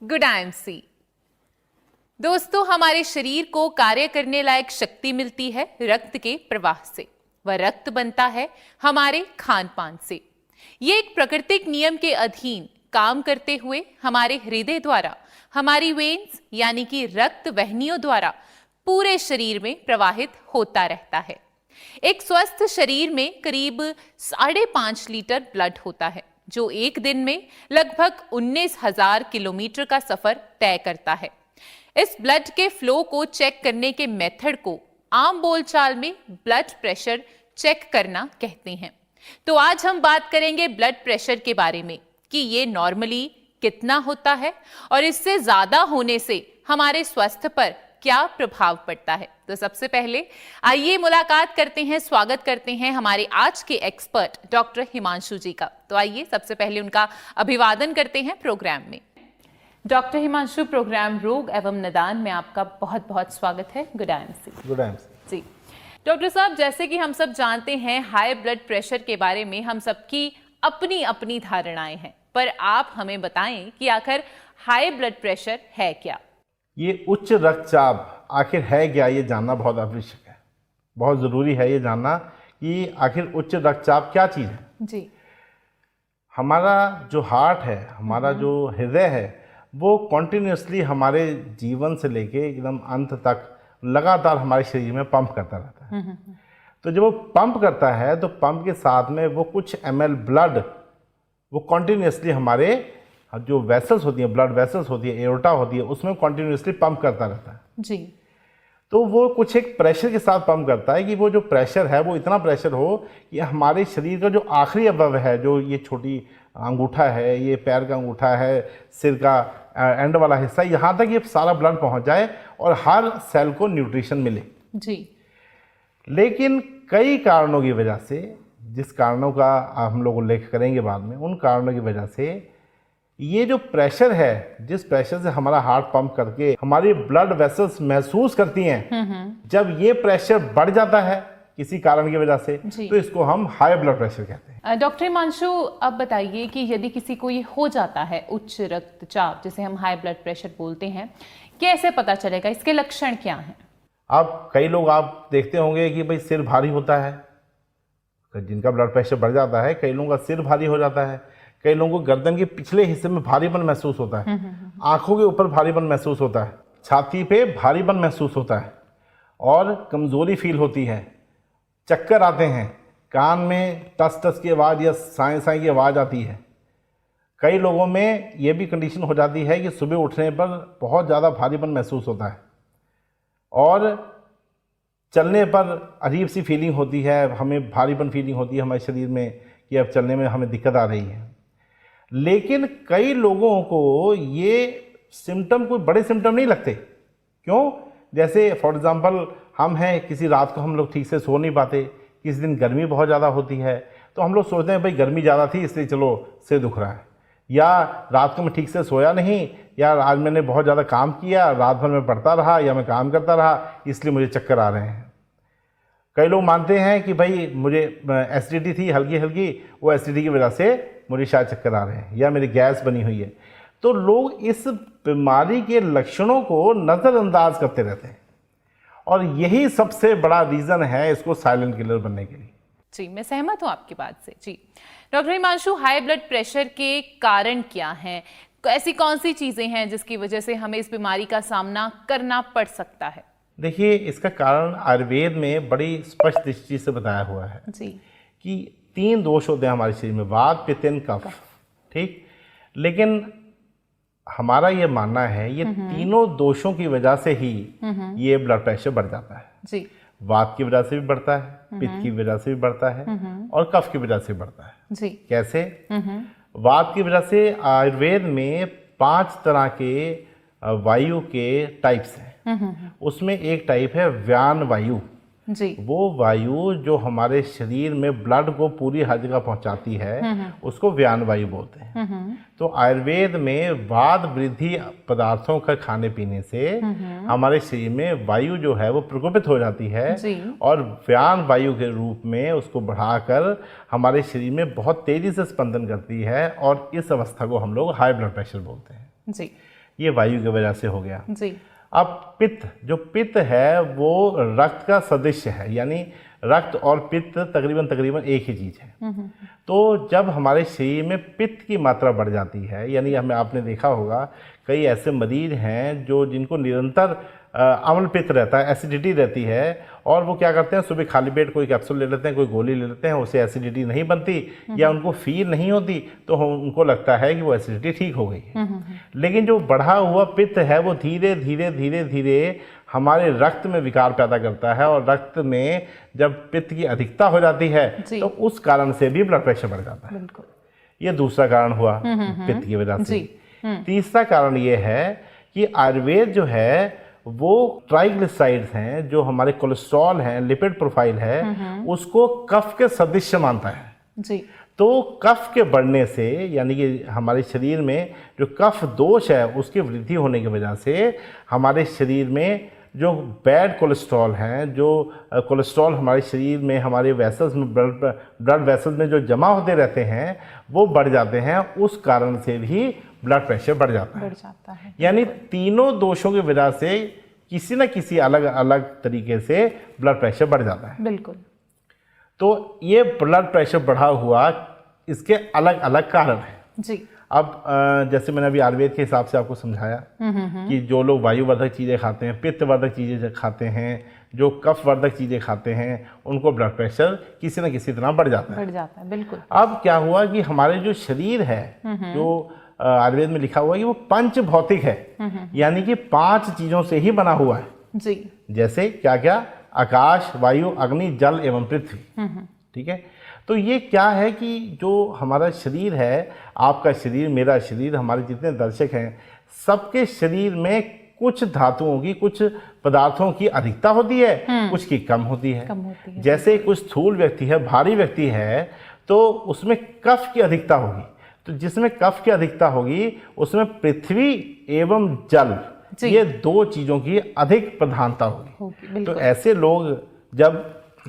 Good IMC. दोस्तों, हमारे शरीर को कार्य करने लायक शक्ति मिलती है रक्त के प्रवाह से। वह रक्त बनता है हमारे खान पान से। ये एक प्राकृतिक नियम के अधीन काम करते हुए हमारे हृदय द्वारा, हमारी वेन्स यानी कि रक्त वाहिनियों द्वारा पूरे शरीर में प्रवाहित होता रहता है। एक स्वस्थ शरीर में करीब 5.5 लीटर ब्लड होता है, जो एक दिन में लगभग 19,000 किलोमीटर का सफर तय करता है। इस ब्लड के फ्लो को चेक करने के मेथड को आम बोलचाल में ब्लड प्रेशर चेक करना कहते हैं। तो आज हम बात करेंगे ब्लड प्रेशर के बारे में कि ये नॉर्मली कितना होता है और इससे ज्यादा होने से हमारे स्वास्थ्य पर क्या प्रभाव पड़ता है। तो सबसे पहले आइए मुलाकात करते हैं, स्वागत करते हैं हमारे आज के एक्सपर्ट डॉक्टर हिमांशु जी का। तो आइए सबसे पहले उनका अभिवादन करते हैं प्रोग्राम में। डॉक्टर हिमांशु, प्रोग्राम रोग एवं निदान में आपका बहुत बहुत स्वागत है। Good IMC. गुड आईएमसी जी डॉक्टर साहब, जैसे कि हम सब जानते हैं हाई ब्लड प्रेशर के बारे में हम सबकी अपनी अपनी धारणाएं हैं, पर आप हमें बताएं कि आखिर हाई ब्लड प्रेशर है क्या? ये उच्च रक्तचाप आखिर है क्या, ये जानना बहुत आवश्यक है। बहुत ज़रूरी है ये जानना कि आखिर उच्च रक्तचाप क्या चीज़ है। जी, हमारा जो हार्ट है, हमारा जो हृदय है, वो कॉन्टिन्यूसली हमारे जीवन से लेके एकदम अंत तक लगातार हमारे शरीर में पंप करता रहता है। तो जब वो पंप करता है तो पंप के साथ में वो कुछ ml ब्लड वो कॉन्टिन्यूसली हमारे जो वेसल्स होती हैं, ब्लड वेसल्स होती है, एओर्टा होती है, उसमें कॉन्टिन्यूसली पंप करता रहता है। जी, तो वो कुछ एक प्रेशर के साथ पंप करता है कि वो जो प्रेशर है वो इतना प्रेशर हो कि हमारे शरीर का जो आखिरी अवयव है, जो ये छोटी अंगूठा है, ये पैर का अंगूठा है, सिर का एंड वाला हिस्सा, यहाँ तक ये सारा ब्लड पहुँच जाए और हर सेल को न्यूट्रिशन मिले। जी, लेकिन कई कारणों की वजह से, जिस कारणों का हम लोग उल्लेख करेंगे बाद में, उन कारणों की वजह से ये जो प्रेशर है, जिस प्रेशर से हमारा हार्ट पंप करके हमारी ब्लड वेसल्स महसूस करती हैं, जब ये प्रेशर बढ़ जाता है किसी कारण की वजह से, तो इसको हम हाई ब्लड प्रेशर कहते हैं। डॉक्टर हिमांशु, अब बताइए कि यदि किसी को ये हो जाता है उच्च रक्तचाप, जिसे हम हाई ब्लड प्रेशर बोलते हैं, कैसे पता चलेगा, इसके लक्षण क्या हैं? अब कई लोग आप देखते होंगे कि भाई सिर भारी होता है, जिनका ब्लड प्रेशर बढ़ जाता है, कई लोगों का सिर भारी हो जाता है, कई लोगों को गर्दन के पिछले हिस्से में भारीपन महसूस होता है, आंखों के ऊपर भारीपन महसूस होता है, छाती पे भारीपन महसूस होता है और कमज़ोरी फील होती है, चक्कर आते हैं, कान में टस टस की आवाज़ या साए साए की आवाज़ आती है। कई लोगों में ये भी कंडीशन हो जाती है कि सुबह उठने पर बहुत ज़्यादा भारीपन महसूस होता है और चलने पर अजीब सी फीलिंग होती है, हमें भारीपन फीलिंग होती है हमारे शरीर में कि अब चलने में हमें दिक्कत आ रही है। लेकिन कई लोगों को ये सिम्टम कोई बड़े सिम्टम नहीं लगते। क्यों? जैसे फॉर एग्ज़ाम्पल हम हैं, किसी रात को हम लोग ठीक से सो नहीं पाते, किसी दिन गर्मी बहुत ज़्यादा होती है, तो हम लोग सोचते हैं भाई गर्मी ज़्यादा थी इसलिए चलो सिर दुख रहा है, या रात को मैं ठीक से सोया नहीं, या आज मैंने बहुत ज़्यादा काम किया, रात भर में पढ़ता रहा या मैं काम करता रहा इसलिए मुझे चक्कर आ रहे हैं। कई लोग मानते हैं कि भाई मुझे एसिडिटी थी हल्की हल्की, वो एसिडिटी की वजह से मुझे शायद चक्कर आ रहे हैं, या मेरी गैस बनी हुई है। तो लोग इस बीमारी के लक्षणों को नज़रअंदाज करते रहते हैं और यही सबसे बड़ा रीज़न है इसको साइलेंट किलर बनने के लिए। जी, मैं सहमत हूँ आपकी बात से। जी doctor Himanshu, high blood pressure के कारण क्या हैं? ऐसी कौन सी चीज़ें हैं जिसकी वजह से हमें इस बीमारी का सामना करना पड़ सकता है? देखिए, इसका कारण आयुर्वेद में बड़ी स्पष्ट दृष्टि से बताया हुआ है जी कि 3 दोष होते हैं हमारे शरीर में, वात, पित्त, कफ। ठीक, लेकिन हमारा ये मानना है ये तीनों दोषों की वजह से ही ये ब्लड प्रेशर बढ़ जाता है। जी, वात की वजह से भी बढ़ता है, पित्त की वजह से भी बढ़ता है और कफ की वजह से बढ़ता है। जी, कैसे? वात की वजह से आयुर्वेद में 5 तरह के वायु के टाइप्स हैं। उसमें एक टाइप है व्यान वायु। जी, वो वायु जो हमारे शरीर में ब्लड को पूरी हर जगह पहुंचाती है, उसको व्यान वायु बोलते हैं। तो आयुर्वेद में वात वृद्धि पदार्थों का खाने पीने से हमारे शरीर में वायु जो है वो प्रकोपित हो जाती है और व्यान वायु के रूप में उसको बढ़ाकर हमारे शरीर में बहुत तेजी से स्पंदन करती है और इस अवस्था को हम लोग हाई ब्लड प्रेशर बोलते हैं। जी, ये वायु की वजह से हो गया। जी। अब पित्त, जो पित्त है वो रक्त का सदृश है, यानी रक्त और पित्त तकरीबन एक ही चीज़ है। तो जब हमारे शरीर में पित्त की मात्रा बढ़ जाती है, यानी हमें आपने देखा होगा कई ऐसे मरीज हैं जो जिनको निरंतर अम्ल पित्त रहता है, एसिडिटी रहती है, और वो क्या करते हैं, सुबह खाली पेट कोई कैप्सूल ले लेते हैं, कोई गोली ले लेते हैं, उससे एसिडिटी नहीं बनती या उनको फील नहीं होती, तो उनको लगता है कि वो एसिडिटी ठीक हो गई है। लेकिन जो बढ़ा हुआ पित्त है वो धीरे धीरे धीरे धीरे हमारे रक्त में विकार पैदा करता है, और रक्त में जब पित्त की अधिकता हो जाती है तो उस कारण से भी ब्लड प्रेशर बढ़ जाता है। बिल्कुल। ये दूसरा कारण हुआ पित्त की वजह से। तीसरा कारण ये है कि आयुर्वेद जो है वो ट्राइग्लिसराइड्स हैं, जो हमारे कोलेस्ट्रॉल हैं, लिपिड प्रोफाइल है, उसको कफ के सदृश मानता है। जी। तो कफ के बढ़ने से, यानी कि हमारे शरीर में जो कफ दोष है उसकी वृद्धि होने की वजह से हमारे शरीर में जो बैड कोलेस्ट्रॉल हैं, जो कोलेस्ट्रॉल हमारे शरीर में, हमारे वेसल्स में, ब्लड वेसल्स में जो जमा होते रहते हैं वो बढ़ जाते हैं। उस कारण से भी ब्लड प्रेशर बढ़ जाता है। यानी तीनों दोषों की वजह से किसी न किसी अलग अलग तरीके से ब्लड प्रेशर बढ़ जाता है। बिल्कुल। तो ये ब्लड प्रेशर बढ़ा हुआ, इसके अलग अलग कारण हैं। जी। अब जैसे मैंने अभी आयुर्वेद के हिसाब से आपको समझाया कि जो लोग वायुवर्धक चीज़ें खाते हैं, पित्तवर्धक चीज़ें खाते हैं, जो कफवर्धक चीज़ें खाते हैं, उनको ब्लड प्रेशर किसी न किसी तरह बढ़ जाता है। बिल्कुल। अब क्या हुआ कि हमारे जो शरीर है, जो आयुर्वेद में लिखा हुआ है कि वो पंच भौतिक है, यानी कि 5 चीज़ों से ही बना हुआ है। जी। जैसे क्या क्या? आकाश, वायु, अग्नि, जल एवं पृथ्वी। ठीक है। तो ये क्या है कि जो हमारा शरीर है, आपका शरीर, मेरा शरीर, हमारे जितने दर्शक हैं, सबके शरीर में कुछ धातुओं की, कुछ पदार्थों की अधिकता होती है, कुछ की कम होती है। जैसे कुछ स्थूल व्यक्ति है, भारी व्यक्ति है, तो उसमें कफ की अधिकता होगी। तो जिसमें कफ की अधिकता होगी उसमें पृथ्वी एवं जल, ये 2 चीज़ों की अधिक प्रधानता होगी। तो ऐसे लोग जब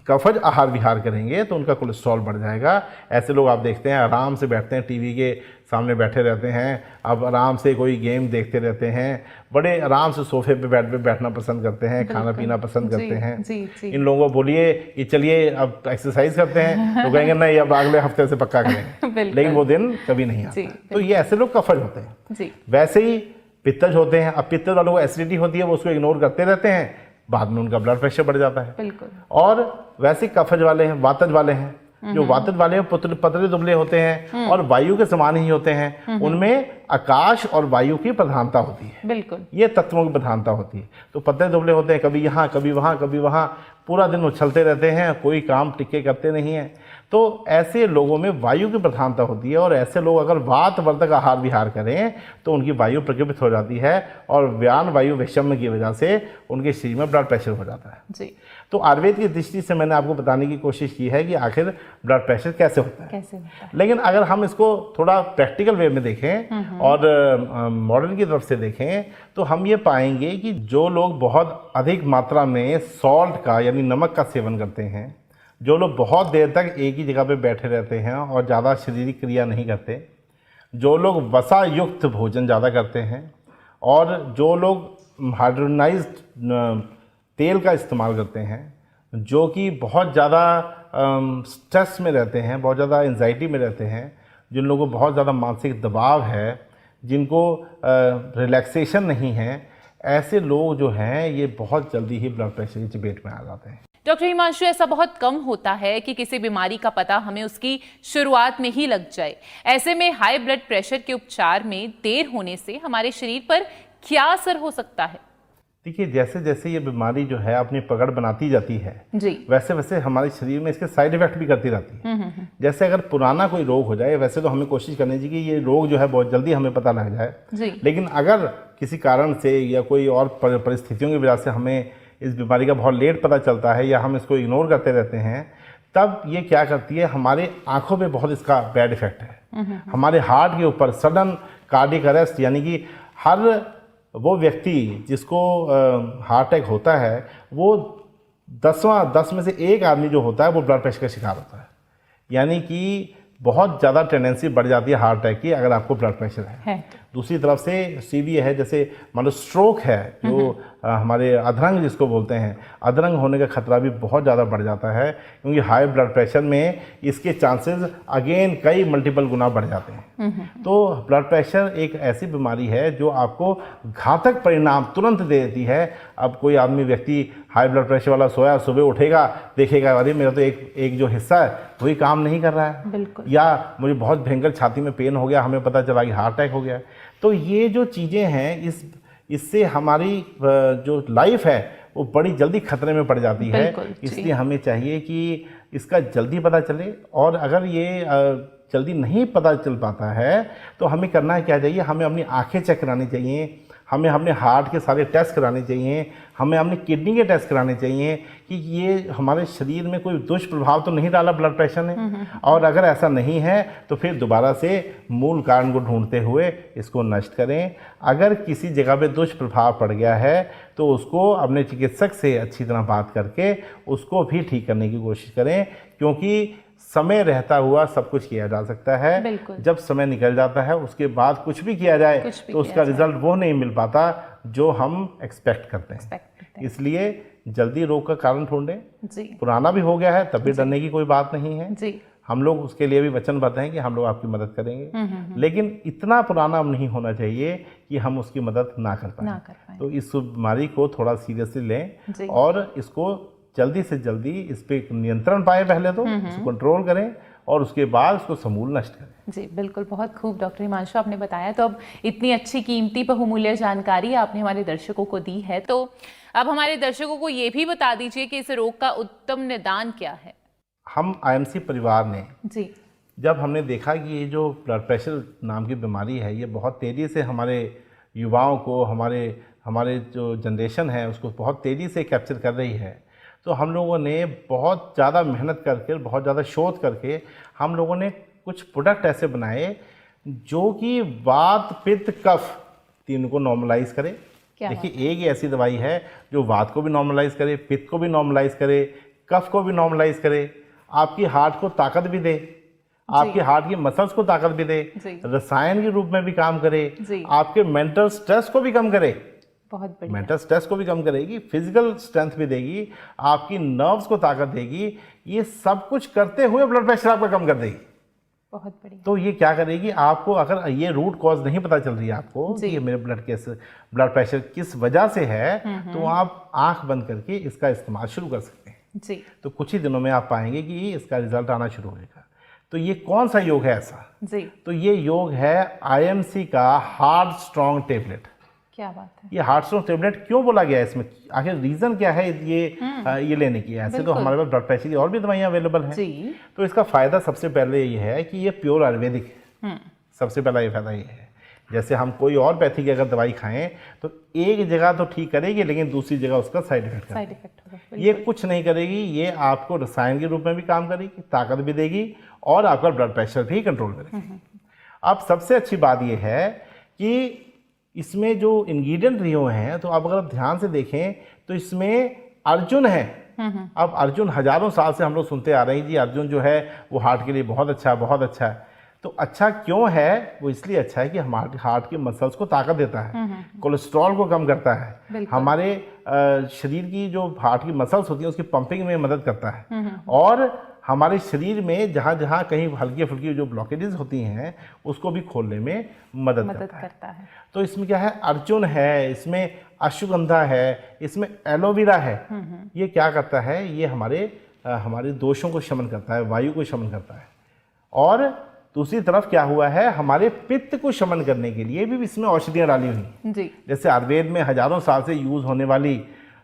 कफज आहार विहार करेंगे तो उनका कोलेस्ट्रॉल बढ़ जाएगा। ऐसे लोग आप देखते हैं आराम से बैठते हैं, टीवी के सामने बैठे रहते हैं, अब आराम से कोई गेम देखते रहते हैं, बड़े आराम से सोफे पे बैठना पसंद करते हैं, खाना पीना पसंद करते हैं। इन लोगों को बोलिए कि चलिए अब एक्सरसाइज करते हैं, तो कहेंगे नहीं, अब अगले हफ्ते से पक्का करेंगे, लेकिन वो दिन कभी नहीं आता। तो ये ऐसे लोग कफज होते हैं। वैसे ही पित्तज होते हैं। अब पित्तज वालों को एसिडिटी होती है, वो उसको इग्नोर करते रहते हैं, बाद में उनका ब्लड प्रेशर बढ़ जाता है। बिल्कुल। और वैसे कफज वाले हैं, वातज वाले हैं, जो वातज वाले हैं पतले दुबले होते हैं और वायु के समान ही होते हैं, उनमें आकाश और वायु की प्रधानता होती है। बिल्कुल। ये तत्वों की प्रधानता होती है। तो पतले दुबले होते हैं, कभी यहाँ कभी वहाँ कभी वहाँ, पूरा दिन उछलते रहते हैं, कोई काम टिके करते नहीं हैं। तो ऐसे लोगों में वायु की प्रधानता होती है, और ऐसे लोग अगर वातवर्धक आहार विहार करें तो उनकी वायु प्रकोपित हो जाती है, और व्यान वायु वैषम्य की वजह से उनके शरीर में ब्लड प्रेशर हो जाता है। जी। तो आयुर्वेद की दृष्टि से मैंने आपको बताने की कोशिश की है कि आखिर ब्लड प्रेशर कैसे होता है। लेकिन अगर हम इसको थोड़ा प्रैक्टिकल वे में देखें और मॉडर्न की तरफ से देखें, तो हम ये पाएंगे कि जो लोग बहुत अधिक मात्रा में सॉल्ट का, यानी नमक का सेवन करते हैं, जो लोग बहुत देर तक एक ही जगह पे बैठे रहते हैं और ज़्यादा शारीरिक क्रिया नहीं करते, जो लोग वसा युक्त भोजन ज़्यादा करते हैं, और जो लोग हाइड्रोनाइज्ड तेल का इस्तेमाल करते हैं, जो कि बहुत ज़्यादा स्ट्रेस में रहते हैं, बहुत ज़्यादा एंजाइटी में रहते हैं, जिन लोगों को बहुत ज़्यादा मानसिक दबाव है, जिनको रिलैक्सेशन नहीं है, ऐसे लोग जो हैं ये बहुत जल्दी ही ब्लड प्रेशर की चपेट में आ जाते हैं। डॉक्टर हिमांशु, ऐसा बहुत कम होता है कि किसी बीमारी का पता हमें उसकी शुरुआत में ही लग जाए। ऐसे में हाई ब्लड प्रेशर के उपचार में देर होने से हमारे शरीर पर क्या असर हो सकता है? देखिए, जैसे जैसे ये बीमारी जो है अपनी पकड़ बनाती जाती है जी, वैसे वैसे हमारे शरीर में इसके साइड इफेक्ट भी करती रहती है। जैसे अगर पुराना कोई रोग हो जाए, वैसे तो हमें कोशिश करनी चाहिए कि ये रोग जो है बहुत जल्दी हमें पता लग जाए जी। लेकिन अगर किसी कारण से या कोई और परिस्थितियों की वजह से हमें इस बीमारी का बहुत लेट पता चलता है, या हम इसको इग्नोर करते रहते हैं, तब ये क्या करती है, हमारे आंखों पे बहुत इसका बैड इफेक्ट है। हमारे हार्ट के ऊपर सडन कार्डियक अरेस्ट, यानी कि हर वो व्यक्ति जिसको हार्ट अटैक होता है, वो 10 में से 1 आदमी जो होता है वो ब्लड प्रेशर का शिकार होता है। यानी कि बहुत ज़्यादा टेंडेंसी बढ़ जाती है हार्ट अटैक की अगर आपको ब्लड प्रेशर है। दूसरी तरफ से सीधी है, जैसे मान लो स्ट्रोक है जो हमारे अधरंग जिसको बोलते हैं, अधरंग होने का खतरा भी बहुत ज़्यादा बढ़ जाता है, क्योंकि हाई ब्लड प्रेशर में इसके चांसेस अगेन कई मल्टीपल गुना बढ़ जाते हैं। तो ब्लड प्रेशर एक ऐसी बीमारी है जो आपको घातक परिणाम तुरंत दे देती है। अब कोई आदमी व्यक्ति हाई ब्लड प्रेशर वाला सोया, सुबह उठेगा देखेगा अरे मेरा तो एक जो हिस्सा है वही काम नहीं कर रहा है, बिल्कुल, या मुझे बहुत भयंकर छाती में पेन हो गया, हमें पता चला कि हार्ट अटैक हो गया। तो ये जो चीज़ें हैं इससे हमारी जो लाइफ है वो बड़ी जल्दी खतरे में पड़ जाती है। इसलिए हमें चाहिए कि इसका जल्दी पता चले, और अगर ये जल्दी नहीं पता चल पाता है तो हमें करना क्या चाहिए, हमें अपनी आंखें चेक करानी चाहिए, हमें अपने हार्ट के सारे टेस्ट कराने चाहिए, हमें अपनी किडनी के टेस्ट कराने चाहिए कि ये हमारे शरीर में कोई दुष्प्रभाव तो नहीं डाला ब्लड प्रेशर ने, और अगर ऐसा नहीं है तो फिर दोबारा से मूल कारण को ढूंढते हुए इसको नष्ट करें। अगर किसी जगह पे दुष्प्रभाव पड़ गया है तो उसको अपने चिकित्सक से अच्छी तरह बात करके उसको भी ठीक करने की कोशिश करें, क्योंकि समय रहता हुआ सब कुछ किया जा सकता है। जब समय निकल जाता है उसके बाद कुछ भी किया जाए तो उसका रिजल्ट वो नहीं मिल पाता जो हम एक्सपेक्ट करते हैं। इसलिए जल्दी रोग का कारण ढूंढें। पुराना भी हो गया है तब भी डरने की कोई बात नहीं है। हम लोग उसके लिए भी वचनबद्ध हैं कि हम लोग आपकी मदद करेंगे, लेकिन इतना पुराना नहीं होना चाहिए कि हम उसकी मदद ना कर पाएं। तो इस बीमारी को थोड़ा सीरियसली लें और इसको जल्दी से जल्दी इस पे नियंत्रण पाए, पहले तो इसको कंट्रोल करें और उसके बाद उसको समूल नष्ट करें। जी बिल्कुल, बहुत खूब डॉक्टर हिमांशु आपने बताया। तो अब इतनी अच्छी कीमती बहुमूल्य जानकारी आपने हमारे दर्शकों को दी है, तो अब हमारे दर्शकों को ये भी बता दीजिए कि इस रोग का उत्तम निदान क्या है। हम आईएमसी परिवार ने जब हमने देखा कि ये जो ब्लड प्रेशर नाम की बीमारी है ये बहुत तेज़ी से हमारे युवाओं को, हमारे जो जनरेशन है उसको बहुत तेज़ी से कैप्चर कर रही है, तो हम लोगों ने बहुत ज़्यादा मेहनत करके, बहुत ज़्यादा शोध करके हम लोगों ने कुछ प्रोडक्ट ऐसे बनाए जो कि वात, पित्त, कफ तीनों को नॉर्मलाइज करे। देखिए एक ही ऐसी दवाई है जो वात को भी नॉर्मलाइज करे, पित्त को भी नॉर्मलाइज करे, कफ को भी नॉर्मलाइज करे, आपकी हार्ट को ताकत भी दे, आपके हार्ट की मसल्स को ताकत भी दे, रसायन के रूप में भी काम करे, आपके मेंटल स्ट्रेस को भी कम करे, बहुत बढ़िया, मेंटल स्ट्रेस को भी कम करेगी, फिजिकल स्ट्रेंथ भी देगी, आपकी नर्व्स को ताकत देगी। ये सब कुछ करते हुए ब्लड प्रेशर आपका कम कर देगी। बहुत बढ़िया। तो ये क्या करेगी, आपको अगर ये रूट कॉज नहीं पता चल रही है आपको कि मेरे ब्लड प्रेशर किस वजह से है, तो आप आंख बंद करके इसका इस्तेमाल शुरू कर सकते हैं। तो कुछ ही दिनों में आप पाएंगे कि इसका रिजल्ट आना शुरू होगा। तो ये कौन सा योग है ऐसा? तो ये योग है आईएमसी का हार्ट स्ट्रॉन्ग टेबलेट। क्या बात है। ये हार्ट स्ट्रॉन्ग टेबलेट क्यों बोला गया है इसमें, आखिर रीजन क्या है ये लेने की? ऐसे तो हमारे पास ब्लड प्रेशर की और भी दवाइयाँ अवेलेबल हैं। तो इसका फायदा सबसे पहले ये है कि ये प्योर आयुर्वेदिक है। सबसे पहला ये फायदा ये है, जैसे हम कोई और पैथी की अगर दवाई खाएं तो एक जगह तो ठीक करेगी लेकिन दूसरी जगह उसका साइड इफेक्ट होगा। ये कुछ नहीं करेगी, ये आपको रसायन के रूप में भी काम करेगी, ताकत भी देगी और आपका ब्लड प्रेशर भी कंट्रोल करेगी। अब सबसे अच्छी बात ये है कि इसमें जो इंग्रेडिएंट दिए हुए हैं, तो अब अगर आप ध्यान से देखें तो इसमें अर्जुन है। अब अर्जुन हजारों साल से हम लोग सुनते आ रहे हैं जी अर्जुन जो है वो हार्ट के लिए बहुत अच्छा है, बहुत अच्छा है। तो अच्छा क्यों है? वो इसलिए अच्छा है कि हमारे हार्ट के मसल्स को ताकत देता है, कोलेस्ट्रॉल को कम करता है, हमारे शरीर की जो हार्ट की मसल्स होती हैं उसकी पंपिंग में मदद करता है, और हमारे शरीर में जहाँ जहाँ कहीं हल्की फुल्की जो ब्लॉकेजेस होती हैं उसको भी खोलने में मदद करता है। तो इसमें क्या है, अर्जुन है, इसमें अश्वगंधा है, इसमें एलोवेरा है। ये क्या करता है, ये हमारे दोषों को शमन करता है, वायु को शमन करता है। और दूसरी तरफ क्या हुआ है, हमारे पित्त को शमन करने के लिए भी इसमें औषधियाँ डाली हुई। जैसे आयुर्वेद में हजारों साल से यूज़ होने वाली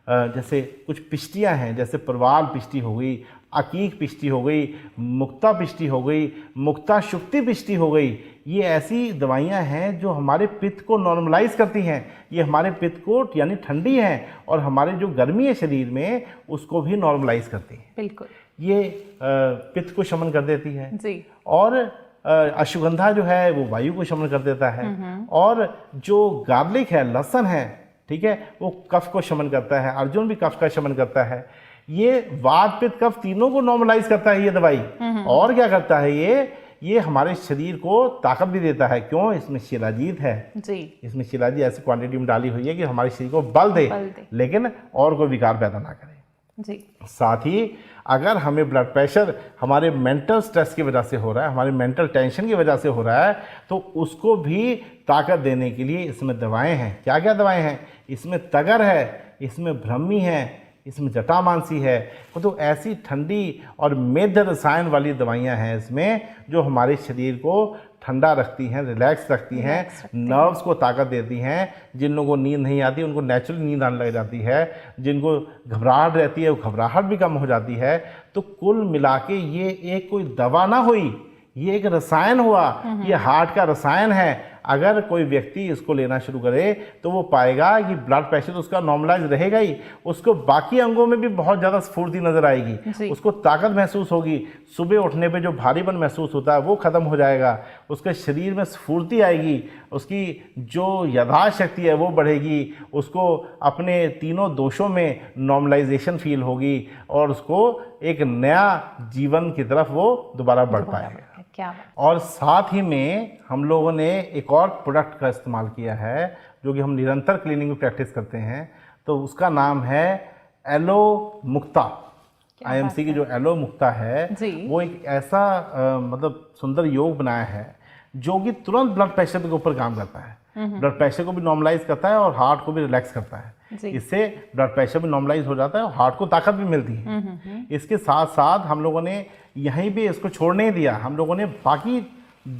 जैसे कुछ पिष्टियाँ हैं, जैसे प्रवाल पिष्टि हो गई, अकीक पिष्टि हो गई, मुक्ता पिष्टि हो गई, मुक्ता शुक्ति पिष्टि हो गई। ये ऐसी दवाइयाँ हैं जो हमारे पित्त को नॉर्मलाइज करती हैं। ये हमारे पित्त को यानी ठंडी हैं और हमारे जो गर्मी है शरीर में उसको भी नॉर्मलाइज करती हैं। बिल्कुल, ये पित्त को शमन कर देती है जी। और अश्वगंधा जो है वो वायु को शमन कर देता है। और जो गार्लिक है, लहसुन है, ठीक है, वो कफ को शमन करता है। अर्जुन भी कफ का शमन करता है। ये वात, पित्त, कफ तीनों को नॉर्मलाइज करता है ये दवाई। और क्या करता है, ये हमारे शरीर को ताकत भी देता है। क्यों? इसमें शिलाजीत है जी। इसमें शिलाजीत ऐसी क्वांटिटी में डाली हुई है कि हमारे शरीर को बल दे, लेकिन और कोई विकार पैदा ना करे जी। साथ ही अगर हमें ब्लड प्रेशर हमारे मेंटल स्ट्रेस की वजह से हो रहा है, हमारे मेंटल टेंशन की वजह से हो रहा है, तो उसको भी ताकत देने के लिए इसमें दवाएं हैं। क्या क्या दवाएं हैं? इसमें तगर है, इसमें ब्रह्मी है, इसमें जटामांसी है। तो ऐसी ठंडी और मेद रसायन वाली दवाइयाँ हैं इसमें जो हमारे शरीर को ठंडा रखती हैं, रिलैक्स रखती हैं, नर्व्स को ताकत देती हैं। जिन लोगों को नींद नहीं आती उनको नेचुरल नींद आने लग जाती है, जिनको घबराहट रहती है वो घबराहट भी कम हो जाती है। तो कुल मिला के ये एक कोई दवा ना हुई, ये एक रसायन हुआ, ये हार्ट का रसायन है। अगर कोई व्यक्ति इसको लेना शुरू करे तो वो पाएगा कि ब्लड प्रेशर तो उसका नॉर्मलाइज रहेगा ही, उसको बाकी अंगों में भी बहुत ज़्यादा स्फूर्ति नजर आएगी, उसको ताकत महसूस होगी, सुबह उठने पे जो भारीपन महसूस होता है वो खत्म हो जाएगा, उसके शरीर में स्फूर्ति आएगी, उसकी जो याददाश्त शक्ति है वो बढ़ेगी, उसको अपने तीनों दोषों में नॉर्मलाइजेशन फील होगी और उसको एक नया जीवन की तरफ वो दोबारा बढ़ पाएगा। क्या? और साथ ही में हम लोगों ने एक और प्रोडक्ट का इस्तेमाल किया है जो कि हम निरंतर क्लीनिंग में प्रैक्टिस करते हैं, तो उसका नाम है एलो मुक्ता। आईएमसी की जो एलो मुक्ता है वो एक ऐसा मतलब सुंदर योग बनाया है जो कि तुरंत ब्लड प्रेशर के ऊपर काम करता है, ब्लड प्रेशर को भी नॉर्मलाइज करता है और हार्ट को भी रिलैक्स करता है। इससे ब्लड प्रेशर भी नॉर्मलाइज हो जाता है और हार्ट को ताकत भी मिलती है। इसके साथ साथ हम लोगों ने यहीं भी इसको छोड़ नहीं दिया, हम लोगों ने बाकी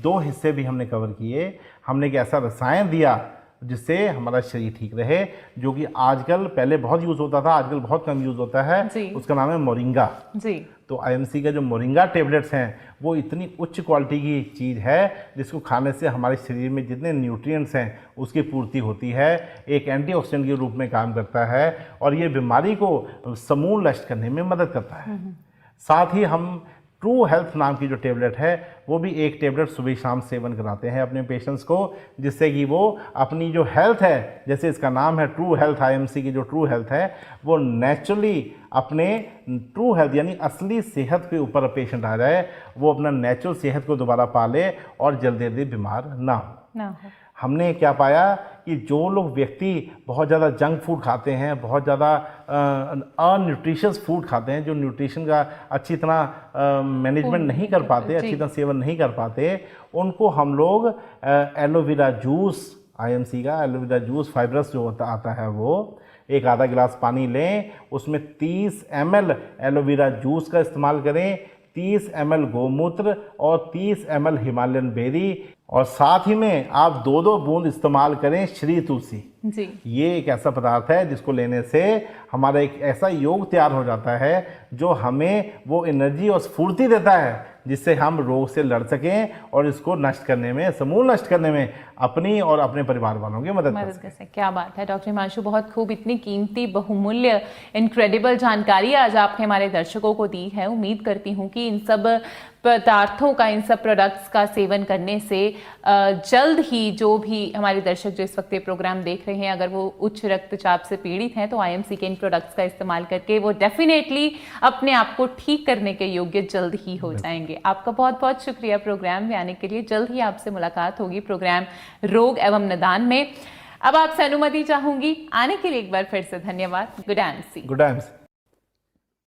2 हिस्से भी हमने कवर किए। हमने एक ऐसा रसायन दिया जिससे हमारा शरीर ठीक रहे, जो कि आजकल पहले बहुत यूज़ होता था, आजकल बहुत कम यूज़ होता है। उसका नाम है मोरिंगा जी। तो आईएमसी का जो मोरिंगा टेबलेट्स हैं वो इतनी उच्च क्वालिटी की चीज़ है जिसको खाने से हमारे शरीर में जितने न्यूट्रिएंट्स हैं उसकी पूर्ति होती है, एक एंटीऑक्सीडेंट के रूप में काम करता है और ये बीमारी को समूल नष्ट करने में मदद करता है। साथ ही हम ट्रू हेल्थ नाम की जो टेबलेट है वो भी एक टेबलेट सुबह शाम सेवन कराते हैं अपने पेशेंट्स को, जिससे कि वो अपनी जो हेल्थ है, जैसे इसका नाम है ट्रू हेल्थ, आईएमसी की जो ट्रू हेल्थ है वो नेचुरली अपने ट्रू हेल्थ यानी असली सेहत के ऊपर पेशेंट आ जाए, वो अपना नेचुरल सेहत को दोबारा पाले और जल्दी जल्दी बीमार ना हो। हमने क्या पाया कि जो लोग व्यक्ति बहुत ज़्यादा जंक फूड खाते हैं, बहुत ज़्यादा अनन्यूट्रिशियस फूड खाते हैं, जो न्यूट्रिशन का अच्छी तरह मैनेजमेंट नहीं कर पाते, अच्छी तरह सेवन नहीं कर पाते, उनको हम लोग एलोवेरा जूस, आईएमसी का एलोवेरा जूस फाइब्रस जो आता है वो एक आधा गिलास पानी लें, उसमें 30 ml एलोवेरा जूस का इस्तेमाल करें, 30 ml गोमूत्र और 30 ml हिमालयन बेरी, और साथ ही में आप 2-2 बूंद इस्तेमाल करें श्री तुलसी जी। ये एक ऐसा पदार्थ है जिसको लेने से हमारा एक ऐसा योग तैयार हो जाता है जो हमें वो एनर्जी और स्फूर्ति देता है जिससे हम रोग से लड़ सकें और इसको नष्ट करने में, समूल नष्ट करने में अपनी और अपने परिवार वालों की मदद कर सकें। क्या बात है डॉक्टर हिमांशु, बहुत खूब, इतनी कीमती बहुमूल्य इनक्रेडिबल जानकारी आज आपने हमारे दर्शकों को दी है। उम्मीद करती हूँ कि इन सब पदार्थों का, इन सब प्रोडक्ट्स का सेवन करने से जल्द ही जो भी हमारे दर्शक जो इस वक्त ये प्रोग्राम देख रहे हैं, अगर वो उच्च रक्तचाप से पीड़ित हैं तो आईएमसी के इन प्रोडक्ट्स का इस्तेमाल करके वो डेफिनेटली अपने आप को ठीक करने के योग्य जल्द ही हो जाएंगे। आपका बहुत बहुत शुक्रिया प्रोग्राम में आने के लिए। जल्द ही आपसे मुलाकात होगी प्रोग्राम रोग एवं निदान में। अब आपसे अनुमति चाहूंगी, आने के लिए एक बार फिर से धन्यवाद। Good MC.